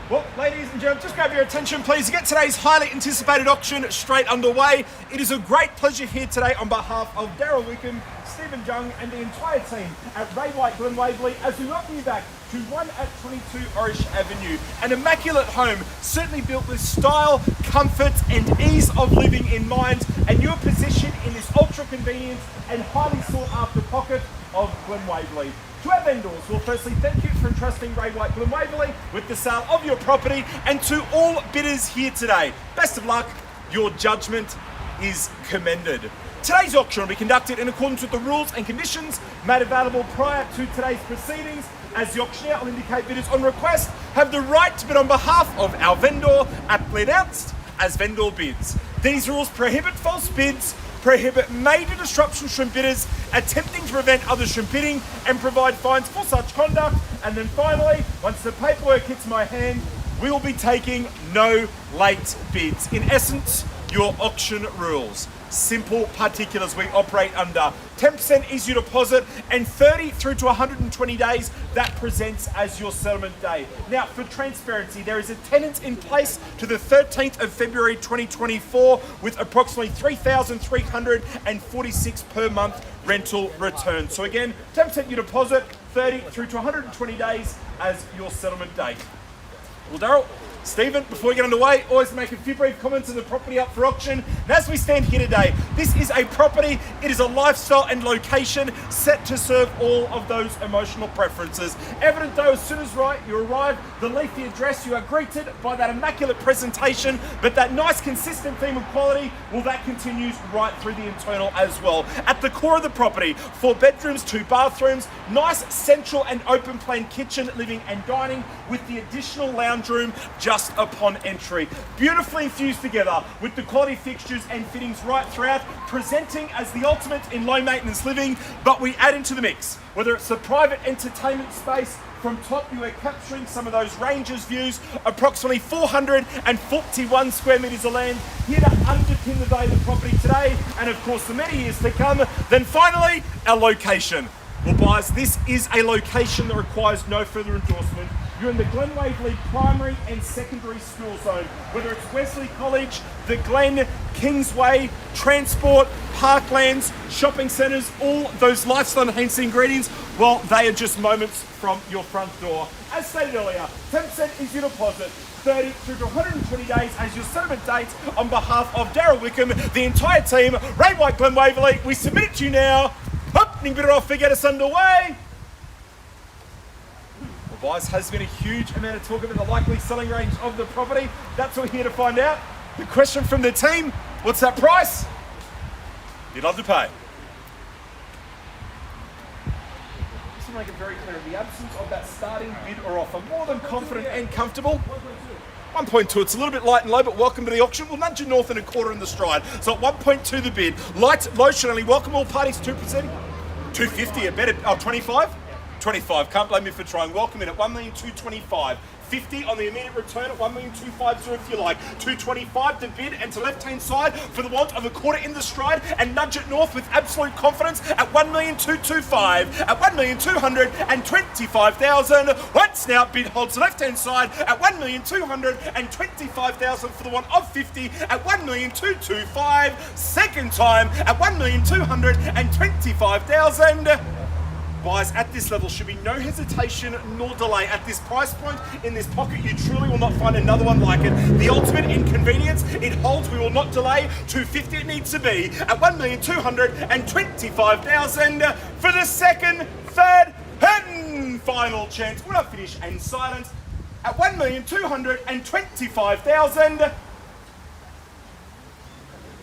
Well, ladies and gentlemen, just grab your attention, please, to get today's highly anticipated auction straight underway. It is a great pleasure here today on behalf of Darryl Wickham, Zhang, and the entire team at Ray White Glen Waverley as we welcome you back to 1 at 22 Aurisch Avenue. An immaculate home, certainly built with style, comfort, and ease of living in mind, and your position in this ultra convenient and highly sought after pocket of Glen Waverley. To our vendors, well, firstly, thank you for entrusting Ray White Glen Waverley with the sale of your property, and to all bidders here today, best of luck. Your judgment is commended. Today's auction will be conducted in accordance with the rules and conditions made available prior to today's proceedings. As the auctioneer will indicate, bidders on request have the right to bid on behalf of our vendor, aptly announced as vendor bids. These rules prohibit false bids, prohibit major disruptions from bidders attempting to prevent others from bidding, and provide fines for such conduct. And then finally, once the paperwork hits my hand, we will be taking no late bids. In essence, your auction rules. Simple particulars we operate under. 10% is your deposit, and 30 through to 120 days, that presents as your settlement day. Now, for transparency, there is a tenant in place to the 13th of February 2024 with approximately $3,346 per month rental return. So again, 10% your deposit, 30 through to 120 days as your settlement date. Well, Darryl, Stephen, before we get underway, always make a few brief comments on the property up for auction. And as we stand here today, this is a property, it is a lifestyle and location set to serve all of those emotional preferences. Evident though, as soon as you arrive, the leafy address, you are greeted by that immaculate presentation, but that nice consistent theme of quality, well, that continues right through the internal as well. At the core of the property, 4 bedrooms, 2 bathrooms, nice central and open plan kitchen, living and dining, with the additional lounge room just upon entry. Beautifully infused together with the quality fixtures and fittings right throughout, presenting as the ultimate in low maintenance living. But we add into the mix, whether it's the private entertainment space. From top, you are capturing some of those Rangers views, approximately 441 square metres of land, here to underpin the value of the property today, and of course the many years to come. Then finally, our location. Well, buyers, this is a location that requires no further endorsement. You're in the Glen Waverley primary and secondary school zone. Whether it's Wesley College, the Glen, Kingsway, transport, parklands, shopping centres, all those lifestyle enhancing ingredients, well, they are just moments from your front door. As stated earlier, 10% is your deposit, 30 through to 120 days as your settlement date. On behalf of Darryl Wickham, the entire team, Ray White Glen Waverley, we submit it to you now. Opening bidder offer, get us underway. Guys, has been a huge amount of talk about the likely selling range of the property. That's what we're here to find out. The question from the team, what's that price you'd love to pay? Just to make it very clear, in the absence of that starting bid or offer, more than confident and comfortable. 1.2, it's a little bit light and low, but welcome to the auction. We'll nudge you north and a quarter in the stride. So at 1.2 the bid. Light, low should only welcome all parties to proceeding. 250 at better, 25? 25, can't blame me for trying. Welcome in at 1,225,000. 50 on the immediate return at 1,250,000 if you like. 225 to bid and to left-hand side for the want of a quarter in the stride, and nudge it north with absolute confidence at 1,225,000, at 1,225,000. Once now, bid holds the left-hand side at 1,225,000 for the want of 50 at 1,225,000. Second time at 1,225,000. Buyers at this level should be no hesitation nor delay. At this price point, in this pocket, you truly will not find another one like it. The ultimate inconvenience, it holds, we will not delay. 250 it needs to be at 1,225,000 for the second, third, and final final chance. Will I finish and silence at 1,225,000.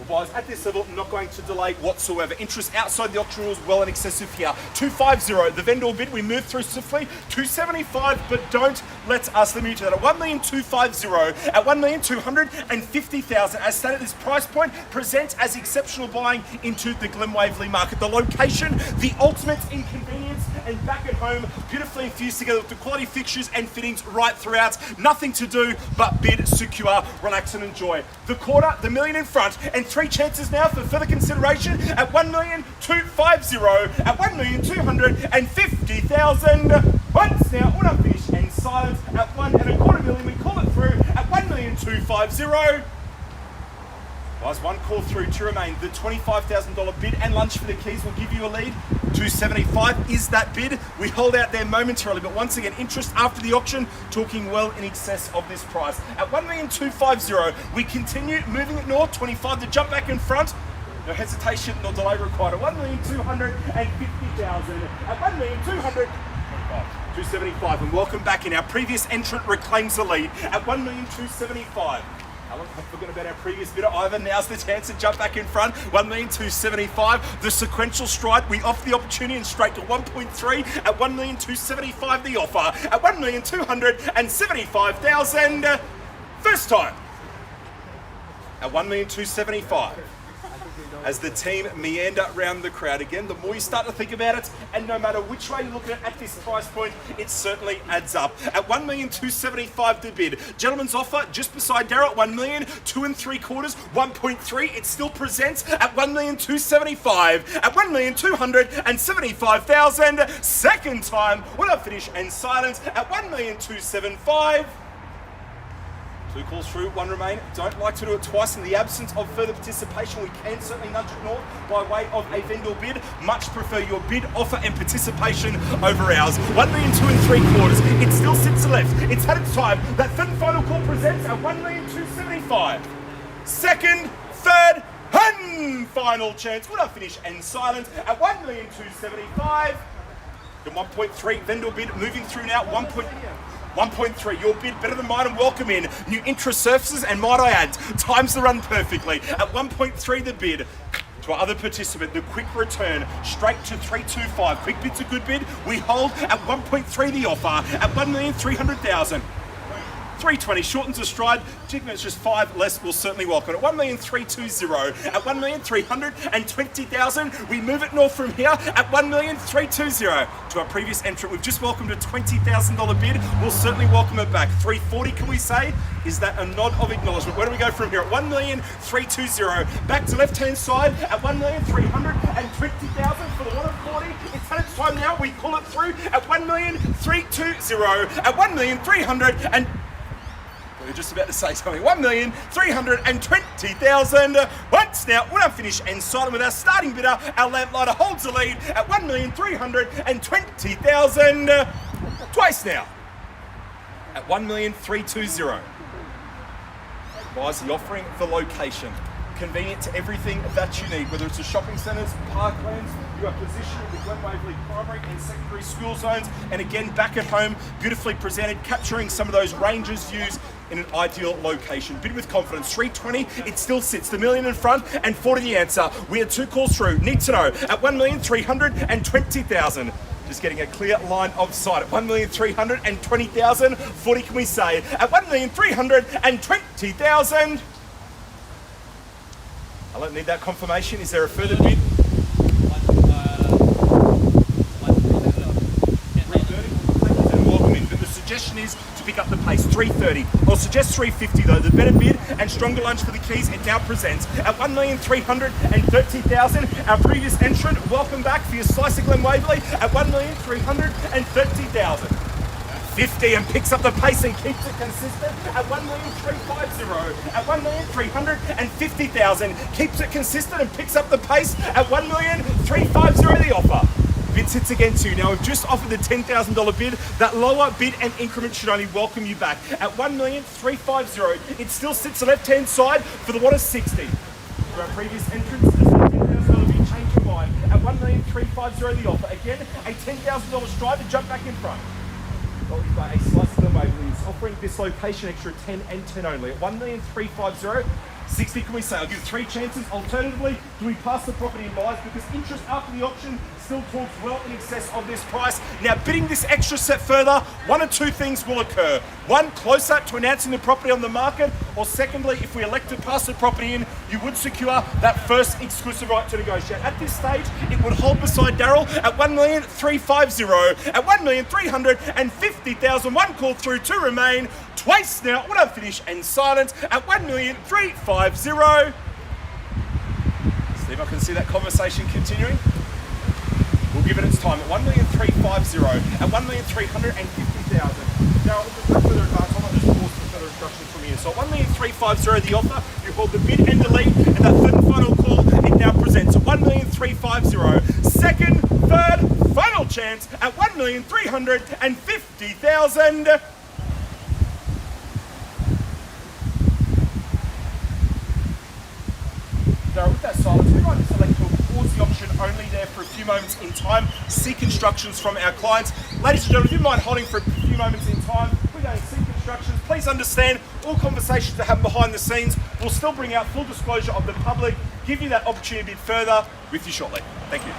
Well, guys, at this level, I'm not going to delay whatsoever. Interest outside the auction rules well in excess of here. 250, the vendor bid, we move through swiftly. 275, but don't let us limit you to that. At 1,250, at 1,250,000, as stated, this price point presents as exceptional buying into the Glen Waverley market. The location, the ultimate in convenience, and back at home, beautifully infused together with the quality fixtures and fittings right throughout. Nothing to do but bid, secure, relax and enjoy. The quarter, the million in front, and 3 chances now for further consideration at 1,250,000, at 1,250,000. Once now, when I finish and silence at 1.25 million, we call it through at 1,250,000. Guys, one call through to remain. The $25,000 bid and lunch for the keys will give you a lead. 275 is that bid. We hold out there momentarily, but once again, interest after the auction, talking well in excess of this price. At 1,250,000, we continue moving it north. 25 to jump back in front. No hesitation, no delay required. At 1,250,000. At 1,275. And welcome back in. Our previous entrant reclaims the lead at 1,275,000. Alan, I've forgotten about our previous bidder. Ivan, now's the chance to jump back in front. 1,275,000. The sequential stride, we offer the opportunity and straight to 1.3 at 1,275,000 the offer. At 1,275,000. First time. At 1,275,000. As the team meander round the crowd again, the more you start to think about it, and no matter which way you look at it at this price point, it certainly adds up. At 1,275,000 to bid. Gentleman's offer just beside Darryl at 1,000,000, 2 3/4, 1.3. It still presents at 1,275,000. At 1,275,000. Second time, when I finish and silence at 1,275,000. 2 calls through, 1 remain. Don't like to do it twice. In the absence of further participation, we can certainly nudge it north by way of a vendor bid. Much prefer your bid, offer and participation over ours. 1,2 3/4. It still sits to left. It's had its time. That third and final call presents at 1,275,000. Second, third, and final chance. Will I finish and silence at 1,275,000. The 1.3 vendor bid moving through now. 1.3, your bid better than mine and welcome in. New interest surfaces and might I add, times the run perfectly. At 1.3 the bid. To our other participant, the quick return, straight to 325. Quick bid's a good bid. We hold at 1.3 the offer. At 1,300,000. 320 shortens the stride. It's just 5 less. We'll certainly welcome it. 1,320,000. At 1,320,000, we move it north from here at 1,320,000. To our previous entrant, we've just welcomed a $20,000 bid. We'll certainly welcome it back. 340, can we say? Is that a nod of acknowledgement? Where do we go from here? At 1,320,000. Back to left-hand side at 1,320,000 for the 140. It's had its time now. We call it through at 1,320,000. At 1,300,000. We're just about to say something. 1,320,000. Once now, when I'm finished and silent with our starting bidder, our lamplighter holds the lead at 1,320,000. Twice now at 1,320,000. Guys, the offering for location. Convenient to everything that you need, whether it's the shopping centres, parklands, you are positioned in the Glen Waverley primary and secondary school zones, and again, back at home, beautifully presented, capturing some of those Rangers views in an ideal location. Bid with confidence, 320, it still sits, the million in front, and 40 the answer. We had 2 calls through, need to know, at 1,320,000. Just getting a clear line of sight at 1,320,000, 40 can we say, at 1,320,000. I don't need that confirmation. Is there a further bid? But the suggestion is to pick up the pace, 330. I'll suggest 350 though. The better bid and stronger lunch for the keys it now presents at 1,330,000. Our previous entrant, welcome back for your slice of Glen Waverley at 1,330,000. 50 and picks up the pace and keeps it consistent at 1,350,000. At 1,350,000, keeps it consistent and picks up the pace at 1,350,000 the offer. Bid sits against you. Now we've just offered the $10,000 bid. That lower bid and increment should only welcome you back. At 1,350,000, it still sits the left-hand side for the 160. For our previous entrance, the $10,000 bid, change your mind. At 1,350,000 the offer. Again, a $10,000 stride to jump back in front. a slice of Glen Waverley is offering this location extra 10 and 10 only at 1,350,000. 60 can we say? I'll give 3 chances. Alternatively, do we pass the property in buys because interest after the auction still talks well in excess of this price. Now bidding this extra set further, one of 2 things will occur. One, closer to announcing the property on the market, or secondly, if we elect to pass the property in, you would secure that first exclusive right to negotiate. At this stage, it would hold beside Darryl at 1,350,000, at 1,350,000. One call through, 2 remain. Twice now, when I'm finished and silent at 1,350,000. Steve, I can see that conversation continuing. We'll give it its time at 1,350,000, at 1,350,000. Now, with further advance, I'll not just pause for further instructions from here. So at 1,350,000, the offer, you hold the bid and delete, and that third and final call, it now presents at 1,350,000. Second, third, final chance at 1,350,000. With that silence, we might just select to pause the option only there for a few moments in time, seek instructions from our clients. Ladies and gentlemen, if you mind holding for a few moments in time, we're going to seek instructions. Please understand, all conversations that happen behind the scenes will still bring out full disclosure of the public, give you that opportunity to bid further with you shortly. Thank you.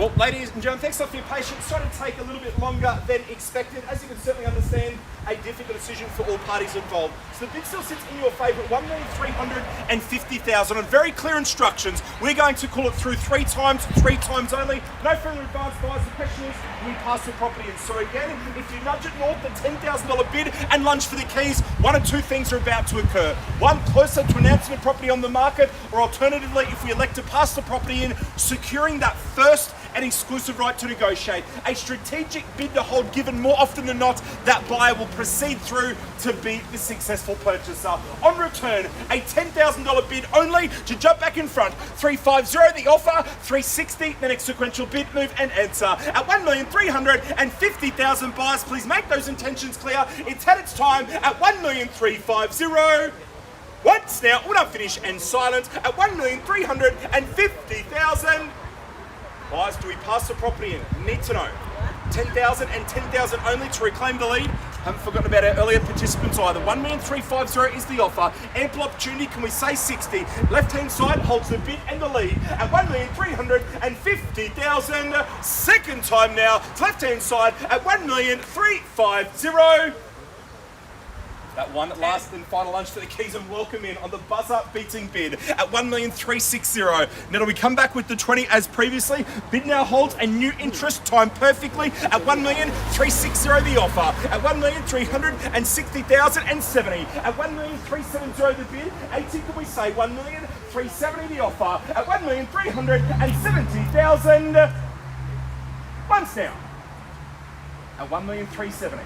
Well, ladies and gentlemen, thanks a lot for your patience. Sorry to take a little bit longer than expected. As you can certainly understand, a difficult decision for all parties involved. So the bid still sits in your favour at $1,350,000 on very clear instructions. We're going to call it through three times only. No further advance, guys. The question is, we pass the property in. So again, if you nudge it north, the $10,000 bid and lunge for the keys, one of two things are about to occur. One, closer to announcing the property on the market, or alternatively, if we elect to pass the property in, securing that first and exclusive right to negotiate. A strategic bid to hold, given more often than not that buyer will proceed through to be the successful purchaser. On return, a $10,000 bid only to jump back in front. 350 the offer, 360 the next sequential bid, move and enter. At 1,350,000 buyers, please make those intentions clear. It's had its time at 1,350,000. Once now, when I finish and silence at 1,350,000. Buyers, do we pass the property in? Need to know. 10,000 and 10,000 only to reclaim the lead. Haven't forgotten about our earlier participants either. 1,350,000 is the offer. Ample opportunity, can we say 60? Left-hand side holds the bid and the lead at 1,350,000. Second time now, it's left-hand side at 1,350,000. That one last and final lunge for the keys and welcome in on the buzzer beating bid at 1,360,000. Now do we come back with the 20 as previously? Bid now holds a new interest timed perfectly at 1,360,000 the offer. At 1,360,000 and 70. At 1,370,000 the bid. 80 can we say? 1,370,000 the offer. At 1,370,000. Once now. At 1,370,000.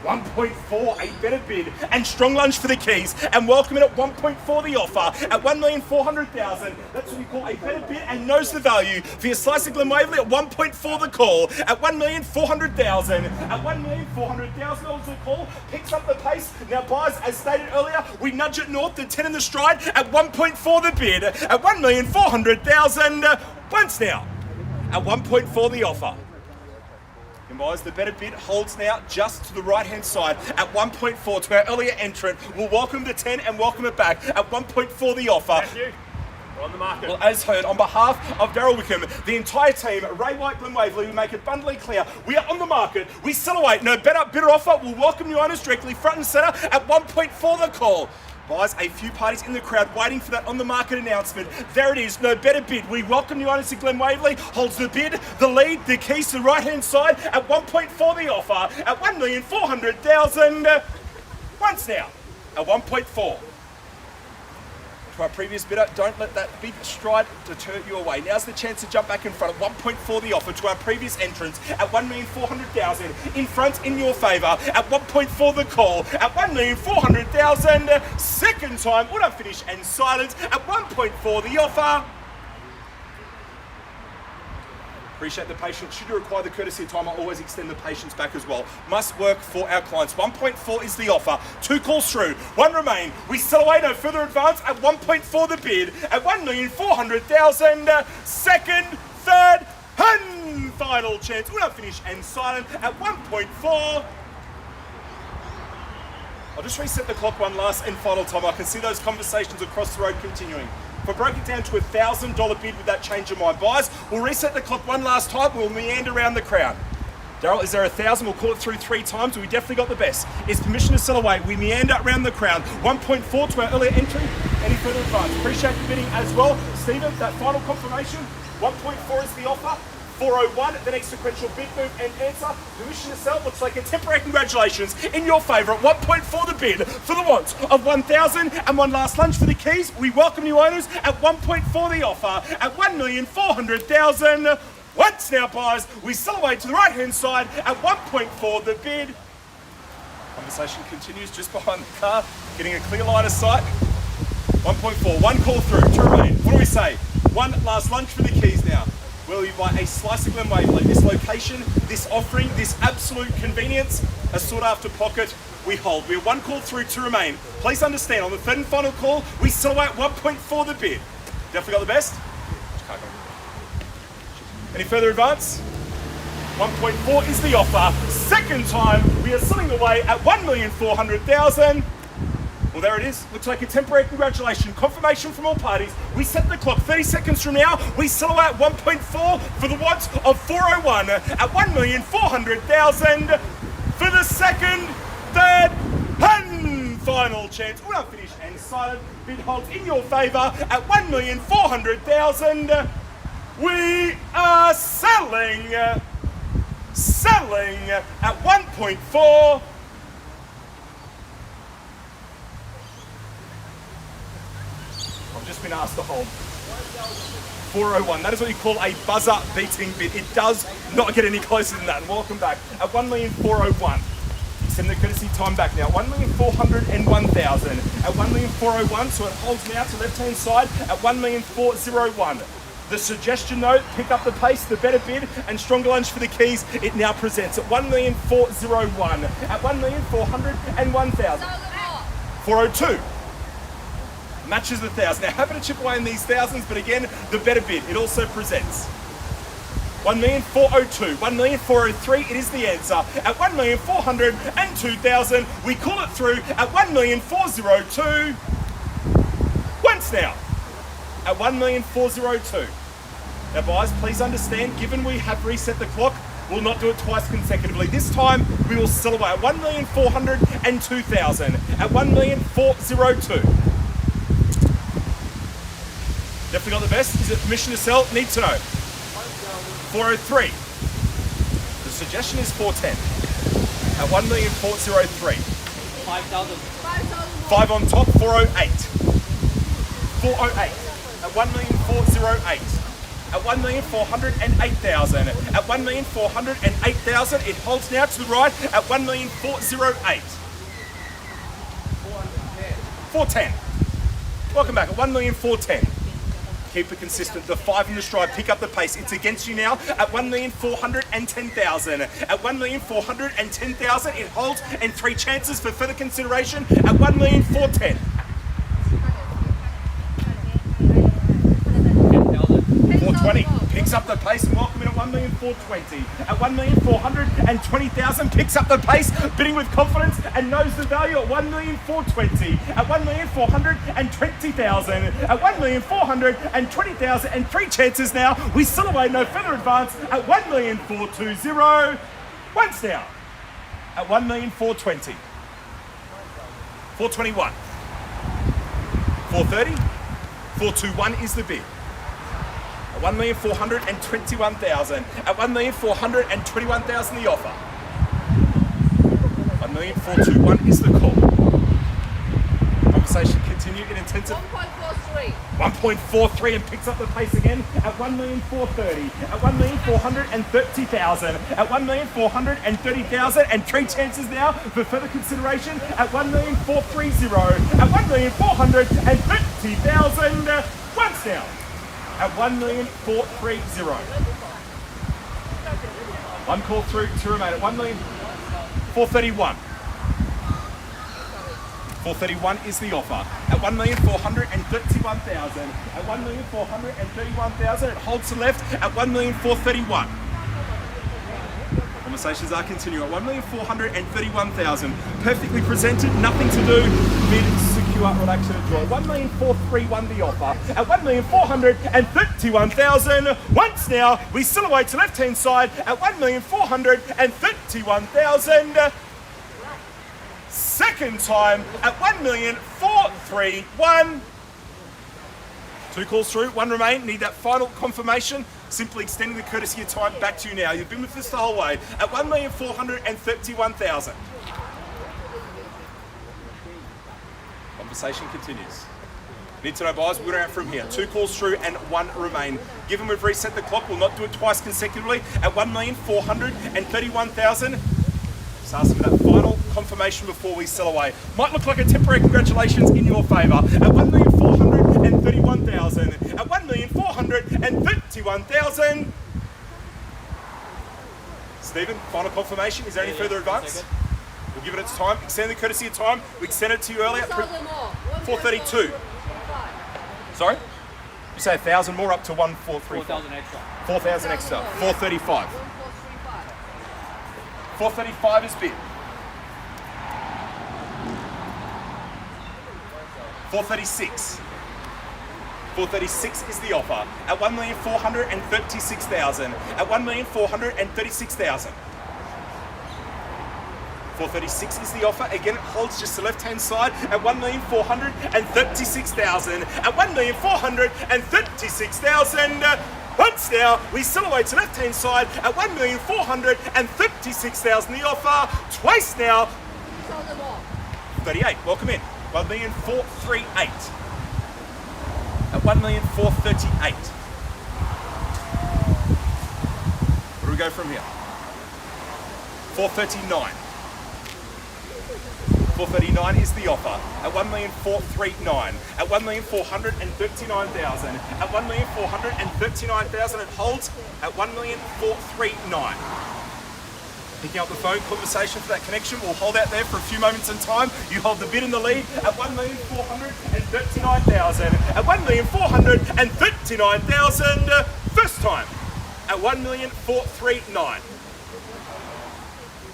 1.4, a better bid and strong lunge for the keys and welcome in at 1.4 the offer at 1,400,000. That's what we call a better bid and knows the value for your slice of Glen Waverley at 1.4 the call at 1,400,000. At $1,400,000 the call picks up the pace. Now buyers, as stated earlier, we nudge it north to 10 in the stride at 1.4 the bid at 1,400,000. Once now at 1.4 the offer. Guys, the better bid holds now just to the right-hand side at 1.4 to our earlier entrant. We'll welcome the 10 and welcome it back at 1.4 the offer. Thank you. We're on the market. Well, as heard, on behalf of Darryl Wickham, the entire team, Ray White, Glen Waverley, we make it abundantly clear, we are on the market. We sell away. No better bidder offer. We'll welcome new owners directly front and centre at 1.4 the call. Buyers, a few parties in the crowd waiting for that on the market announcement. There it is, no better bid. We welcome new owners to Glen Waverley, holds the bid, the lead, the keys to the right-hand side at 1.4 the offer, at 1,400,000. Once now, at 1.4. To our previous bidder, don't let that big stride deter you away. Now's the chance to jump back in front at 1.4 the offer to our previous entrants at 1,400,000 in front in your favour at 1.4 the call at 1,400,000 second time auto finish and silence at 1.4 the offer. Appreciate the patience. Should you require the courtesy of time, I always extend the patience back as well. Must work for our clients. 1.4 is the offer. 2 calls through. 1 remain. We sell away, no further advance at 1.4 the bid at 1,400,000. Second, third, and final chance. We'll finish and silent at 1.4. I'll just reset the clock one last and final time. I can see those conversations across the road continuing. If I broke it down to $1,000 bid with that change of mind, buys, we'll reset the clock one last time. We'll meander around the crowd. Darryl, is there 1,000? We'll call it through 3 times. We definitely got the best. Is permission to sell away? We meander around the crowd. 1.4 to our earlier entry. Any further advance? Appreciate the bidding as well. Stephen, that final confirmation. 1.4 is the offer. 401, the next sequential bid, move and answer. Permission to sell looks like a temporary congratulations in your favour at 1.4 the bid for the want of 1,000 and one last lunch for the keys. We welcome new owners at 1.4 the offer at 1,400,000. Once now, buyers, we sell away to the right hand side at 1.4 the bid. Conversation continues just behind the car, getting a clear line of sight. 1.4, 1 call through, 2 remain. What do we say? 1 last lunch for the keys now. Will you buy a slice of Glen Waverley? This location, this offering, this absolute convenience, a sought after pocket, we hold. We're 1 call through, 2 remain. Please understand, on the third and final call, we sell away at 1.4 the bid. Definitely got the best? Any further advance? 1.4 is the offer. Second time, we are selling away at 1,400,000. Well, there it is. Looks like a temporary congratulation. Confirmation from all parties. We set the clock 30 seconds from now. We sell away at 1.4 for the want of 401 at 1,400,000 for the second, third, and final chance. We'll finish and silent. Bid holds in your favour at 1,400,000. We are selling at 1.4. I've just been asked to hold. 401. That is what you call a buzzer beating bid. It does not get any closer than that. And welcome back at 1,401. Send the courtesy time back now. 1,401,000 at 1,401. So it holds now to left hand side at 1,401. The suggestion note, pick up the pace, the better bid, and stronger lunch for the keys, it now presents at 1,401 at 1,401,000. 402. Matches the 1,000. Now happy to chip away in these thousands, but again, the better bid, it also presents. 1,402, 1,403, it is the answer. At 1,402,000, we call it through at 1,402. Once now. At 1,402. Now buyers, please understand, given we have reset the clock, we'll not do it twice consecutively. This time, we will sell away at 1,402,000 at 1,402. Definitely got the best. Is it permission to sell? Need to know. 403. The suggestion is 410 at 1,403. 5,000. 5 on top, 408. 408 at 1,408. At 1,408,000. At 1,408,000. It holds now to the right at 1,408. 410. Welcome back at 1,410. Keep it consistent. The 5 in the stride. Pick up the pace. It's against you now at 1,410,000. At 1,410,000. It holds and 3 chances for further consideration at 1,410. 420 picks up the pace and welcome in at 1,420. At 1,420,000 picks up the pace, bidding with confidence and knows the value at 1,420. At 1,420,000. At 1,420,000 and 3 chances now. We still away no further advance at 1,420. Once now at 1,420. 421. 430. 421 is the bid. 1,421,000. At 1,421,000 the offer. 1,421 is the call. Conversation continue in intensive. 1.43. 1.43 and picks up the pace again at 1,430,000, at 1,430,000, at 1,430,000, and 3 chances now for further consideration at 1,430,000, at 1,430,000, once now at 1,430,000. One call through to remain at 1,431,000. 431 is the offer at 1,431,000. At 1,431,000, it holds to left at 1,431,000. Conversations are continuing at 1,431,000. Perfectly presented, nothing to do. Bid secure, relax and enjoy. 1,431,000 the offer at 1,431,000. Once now, we still away to left hand side at 1,431,000. Second time at 1,431,000. 2 calls through, 1 remain. Need that final confirmation. Simply extending the courtesy of time back to you now. You've been with us the whole way at 1,431,000. Conversation continues. Need to know, buyers, we're out from here. 2 calls through and 1 remain. Given we've reset the clock, we'll not do it twice consecutively at 1,431,000. Just asking for that final confirmation before we sell away. Might look like a temporary congratulations in your favour at 1,431,000. At 1,431,000. Stephen, final confirmation. Is there any further advance? We'll give it its time. Extend the courtesy of time. We extended it to you earlier. 432. Sorry? You say 1,000 more up to 1,435. 4,000 extra. 4,000 extra. 435. 435 is bid. 436. 436 is the offer at 1,436,000. At 1,436,000. 436 is the offer. Again, it holds just the left-hand side at 1,436,000. At 1,436,000. Once now, we still away to left-hand side at 1,436,000 the offer. Twice now. 38, welcome in. 1,438. At 1,438. Where do we go from here? 439. 439 is the offer at 1,439,000. At 1,439,000. At 1,439,000 it holds at 1,439,000. Picking up the phone, conversation for that connection. We'll hold out there for a few moments in time. You hold the bid in the lead at 1,439,000. At 1,439,000. First time at 1,439,000.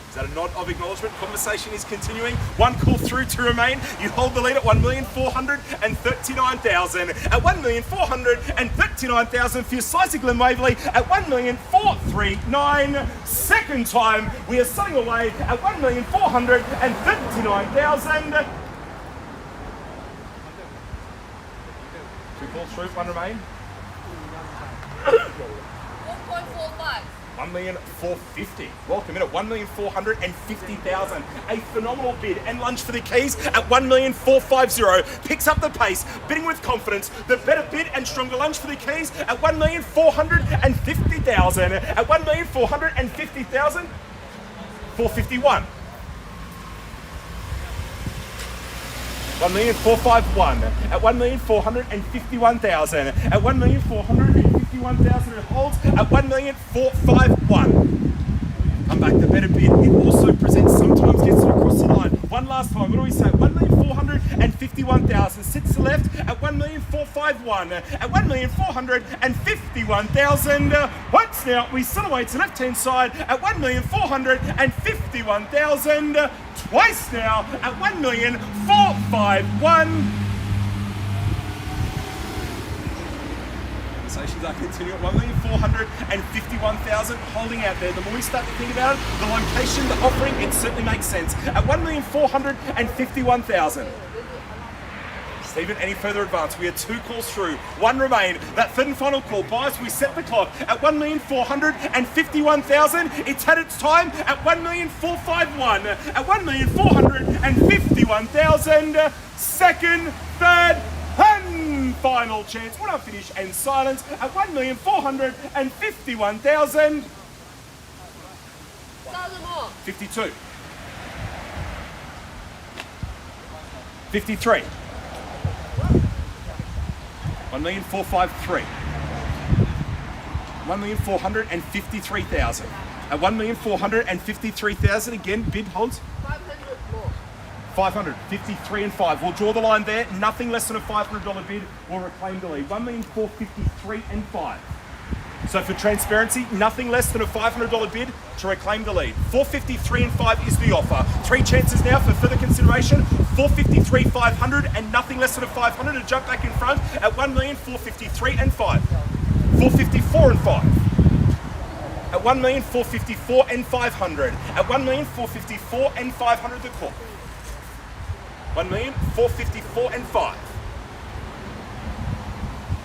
Is that a nod of acknowledgement? Conversation is continuing. 1 call through to remain. You hold the lead at 1,439,000. At 1,439,000 for your slice of Glen Waverley at 1,439,000. Second time we are selling away at 1,439,000. 2 calls through, 1 remain. 1.45. 1,450,000. Welcome in at 1,450,000. A phenomenal bid and lunge for the keys at 1,450,000. Picks up the pace, bidding with confidence. The better bid and stronger lunge for the keys at 1,450,000. At 1,450,000. 451. 1,451,000. At 1,451,000. At 1,451,000 it holds at 1,451,000. Come back, the better bid. It also presents, sometimes gets it across the line. One last time, what do we say? 1,451,000 sits to left at 1,451,000. At 1,451,000. Once now, we still away to left hand side at 1,451,000. Twice now at 1,451,000. Conversations are continuing at 1,451,000, holding out there. The more we start to think about it, the location, the offering, it certainly makes sense. At 1,451,000. Stephen, any further advance? We had 2 calls through, 1 remain. That third and final call, buyers, we set the clock at 1,451,000. It's had its time at 1,451,000. At 1,451,000. Second, third, and final chance. What a finish and silence at 1,451,000. 1,000 more. 52. 53. 1,453. 1,453,000. At 1,453,000 again, bid holds. 500 more. 500, 53 and 5. We'll draw the line there. Nothing less than a $500 bid will reclaim the lead. 1,453 and 5. So for transparency, nothing less than a $500 bid to reclaim the lead. 453 and 5 is the offer. 3 chances now for further consideration. 453, 500 and nothing less than a 500 to jump back in front at 1,453 and 5. 454 and 5. At 1,454 and 500. At 1,454 and 500 the call. 1,454 and 5.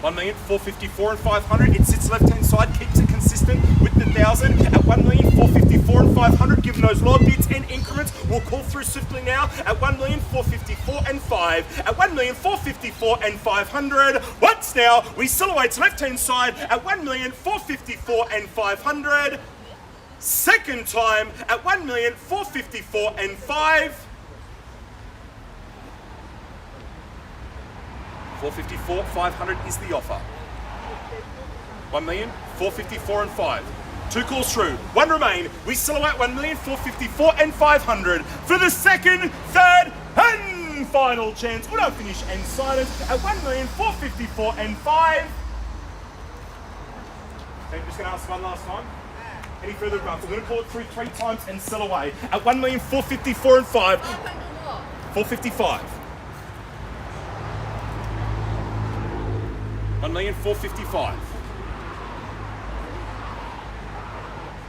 1,454 and 500. It sits left hand side, keeps it consistent with the 1,000 at 1,454 and 500. Given those low bids and increments, we'll call through swiftly now at 1,454 and 5. At 1,454 and 500. Once now, we silhouettes left hand side at 1,454 and 500. Second time at 1,454 and 5. 454, 500 is the offer. 1,454 and 5. 2 calls through, 1 remain. We silhouette 1,454 and 500 for the second, third, and final chance. Auto finish and silence at 1,454 and 5. I'm just going to ask one last time. Any further advance? We're going to call it through 3 times and sell away at 1,454 and 5. 500 more. 455. 1,455.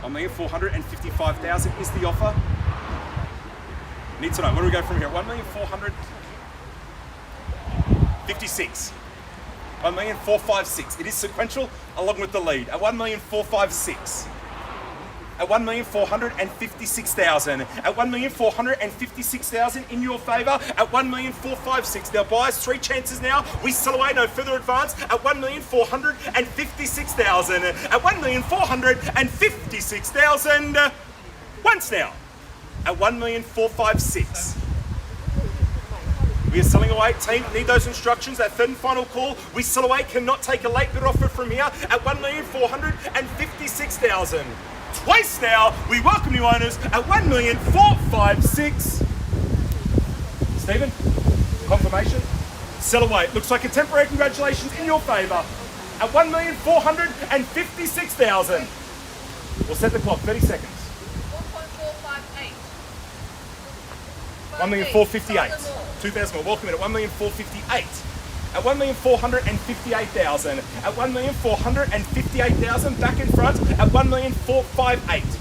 1,455,000 is the offer. Need to know, where do we go from here? 1,456. 1,456. It is sequential along with the lead at 1,456. At 1,456,000. At 1,456,000 in your favour. At 1,456. Now buyers, 3 chances now. We sell away, no further advance. At 1,456,000. At 1,456,000. Once now. At 1,456. We are selling away, team, need those instructions, that third and final call. We sell away, cannot take a late bid offer from here at 1,456,000. Twice now, we welcome new owners at 1,456,000. Stephen, confirmation. Sell away. Looks like a temporary congratulations in your favour at 1,456,000. We'll set the clock, 30 seconds. 1.458. 1,458,000. 2,000 more. Welcome in at 1,458,000. At 1,458,000. At 1,458,000. Back in front at 1,458,000.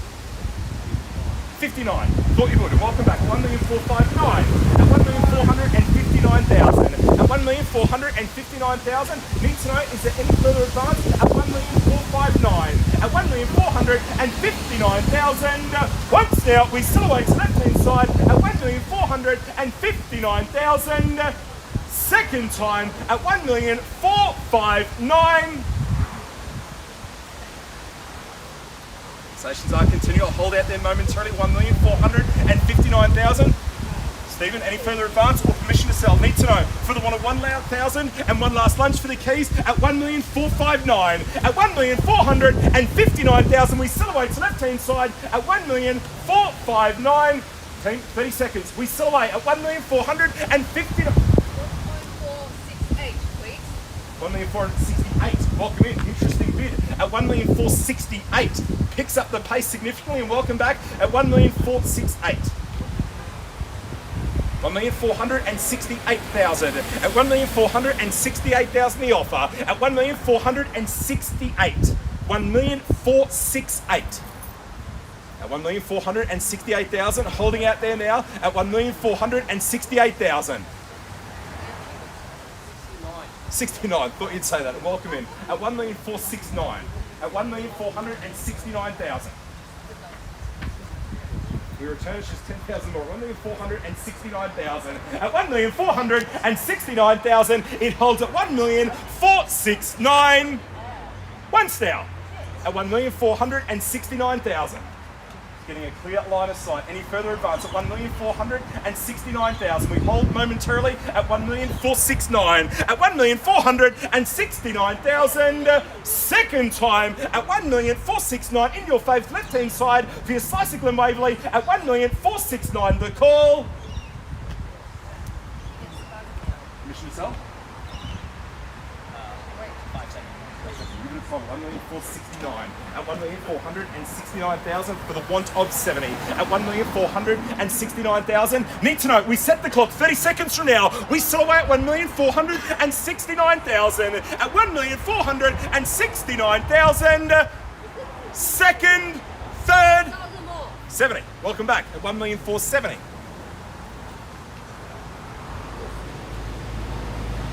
59. Thought you would. Welcome back. 1,459,000. At 1,459,000. At 1,459,000. Need to know, is there any further advance? At 1,459,000. At 1,459,000. Once now, we still await left hand side at 1,459,000. Second time at 1,459,000. Stations are continue. I'll hold out there momentarily. 1,459,000. Stephen, any further advance or permission to sell? Need to know. For the one of 1,000 and one last lunch for the keys at 1,459,000. At 1,459,000, we still away to left hand side at 1,459,000. Team, 30 seconds. We still away at 1,459,000. 1.468, please. 1,468,000. Welcome in. Interesting bid at 1,468,000. Picks up the pace significantly and welcome back at 1,468,000. 1,468,000. At 1,468,000 the offer. At 1,468,000. 1,468,000. At 1,468,000. Holding out there now at 1,468,000. 69. Thought you'd say that. And welcome in. At 1,469,000. At 1,469,000. We return it's just 10,000 more. 1,469,000. At 1,469,000, it holds at 1,469,000. Once now. At 1,469,000. Getting a clear line of sight. Any further advance at 1,469,000. We hold momentarily at 1,469,000. At 1,469,000. Second time at 1,469,000 in your favourite left-hand side for your slice of Glen Waverley at 1,469,000. The call. Permission to sell? 1,469,000 at 1,469,000 for the want of 70 at 1,469,000. Need to know, we set the clock 30 seconds from now. We sell away at 1,469,000 at 1,469,000. Second, third, 70. Welcome back at 1,470,000.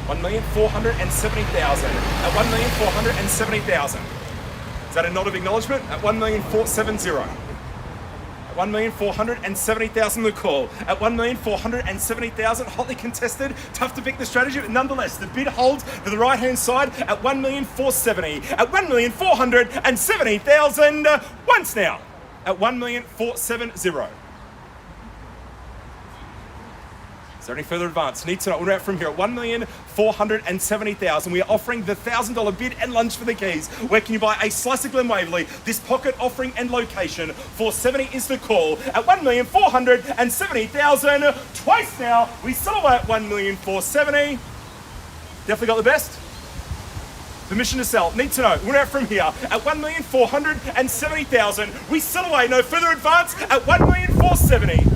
1,470,000 at 1,470,000. Is that a nod of acknowledgement? At 1,470,000. At 1,470,000 the call. At 1,470,000, hotly contested, tough to pick the strategy, but nonetheless, the bid holds to the right-hand side at 1,470,000. At 1,470,000 once now. At 1,470,000. Is there any further advance? Need to know. We're out from here at 1,470,000. We are offering the $1,000 bid and lunch for the keys. Where can you buy a slice of Glen Waverley? This pocket offering and location. 470 is the call at 1,470,000. Twice now. We sell away at 1,470,000. Definitely got the best. Permission to sell. Need to know. We're out from here at 1,470,000. We sell away. No further advance at 1,470,000.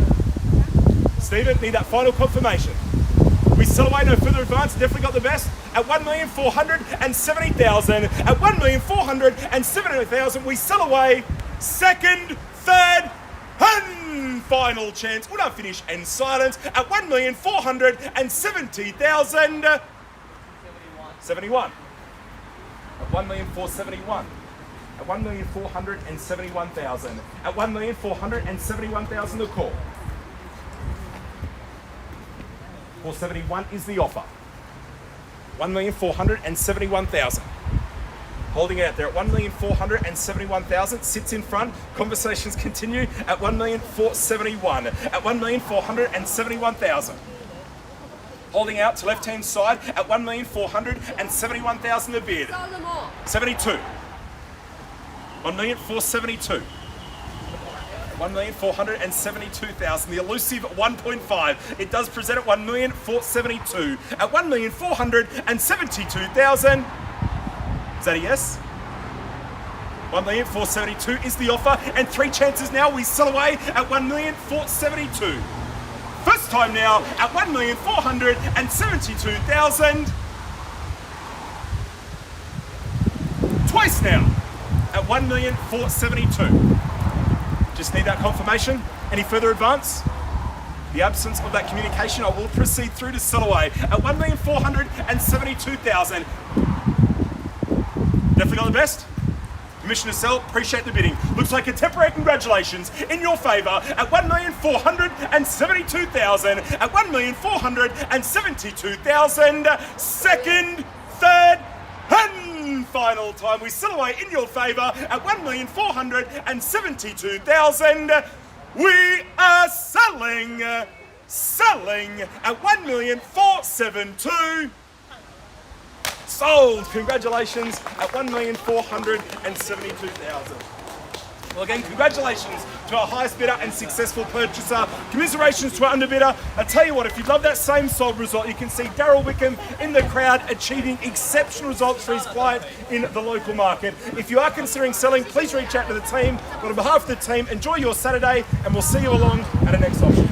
Stephen, need that final confirmation. We sell away, no further advance, definitely got the best at 1,470,000. At 1,470,000, we sell away. Second, third, and final chance. We'll now finish in silence at 1,470,000. 71. At 1,471,000. At 1,471,000. At 1,471,000 the call. 471 is the offer. 1,471,000. Holding out there at 1,471,000. Sits in front. Conversations continue at 1,471,000. At 1,471,000. Holding out to left-hand side at 1,471,000 the bid. 72. 1,472,000. 1,472,000, the elusive 1.5. It does present at 1,472,000. At 1,472,000. Is that a yes? 1,472,000 is the offer, and three chances now. We sell away at 1,472,000. First time now at 1,472,000. Twice now at 1,472,000. Just need that confirmation. Any further advance? The absence of that communication, I will proceed through to sell away at 1,472,000. Definitely got the best. Permission to sell, appreciate the bidding. Looks like a temporary congratulations in your favour at 1,472,000. At 1,472,000. Second, third, and final time. We sell away in your favour at 1,472,000. We are selling at 1,472,000. Sold. Congratulations at 1,472,000. Well, again, congratulations to our highest bidder and successful purchaser. Commiserations to our underbidder. I tell you what, if you'd love that same sold result, you can see Darryl Wickham in the crowd achieving exceptional results for his client in the local market. If you are considering selling, please reach out to the team. But on behalf of the team, enjoy your Saturday, and we'll see you along at the next auction.